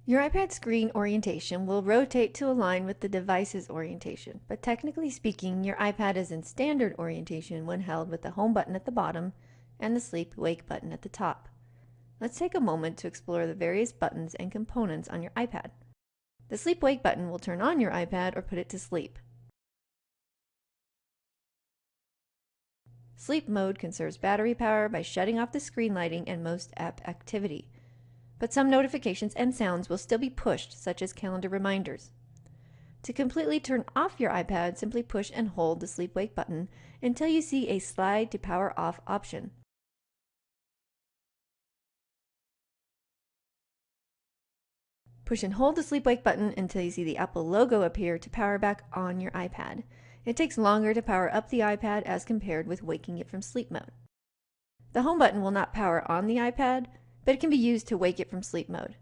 Your iPad screen orientation will rotate to align with the device's orientation, but technically speaking, your iPad is in standard orientation when held with the home button at the bottom and the sleep-wake button at the top. Let's take a moment to explore the various buttons and components on your iPad. The sleep-wake button will turn on your iPad or put it to sleep. Sleep mode conserves battery power by shutting off the screen lighting and most app activity. But some notifications and sounds will still be pushed, such as calendar reminders. To completely turn off your iPad, simply push and hold the sleep-wake button until you see a slide to power off option. Push and hold the sleep-wake button until you see the Apple logo appear to power back on your iPad. It takes longer to power up the iPad as compared with waking it from sleep mode. The home button will not power on the iPad, but it can be used to wake it from sleep mode.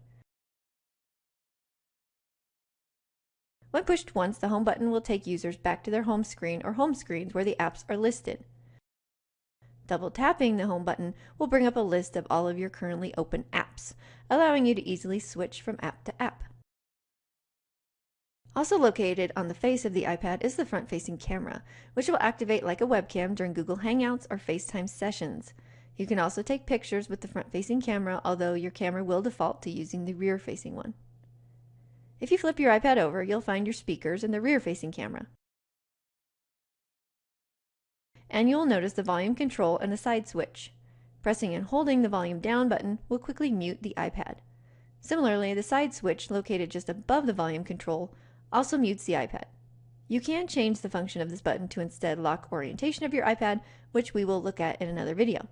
When pushed once, the home button will take users back to their home screen or home screens where the apps are listed. Double tapping the home button will bring up a list of all of your currently open apps, allowing you to easily switch from app to app. Also located on the face of the iPad is the front-facing camera, which will activate like a webcam during Google Hangouts or FaceTime sessions. You can also take pictures with the front-facing camera, although your camera will default to using the rear-facing one. If you flip your iPad over, you'll find your speakers and the rear-facing camera. And you'll notice the volume control and the side switch. Pressing and holding the volume down button will quickly mute the iPad. Similarly, the side switch located just above the volume control also mutes the iPad. You can change the function of this button to instead lock orientation of your iPad, which we will look at in another video.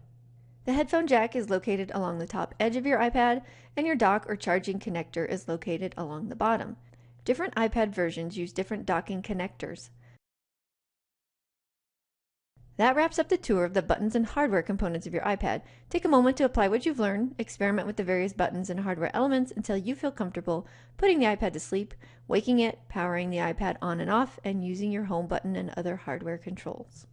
The headphone jack is located along the top edge of your iPad, and your dock or charging connector is located along the bottom. Different iPad versions use different docking connectors. That wraps up the tour of the buttons and hardware components of your iPad. Take a moment to apply what you've learned, experiment with the various buttons and hardware elements until you feel comfortable putting the iPad to sleep, waking it, powering the iPad on and off, and using your home button and other hardware controls.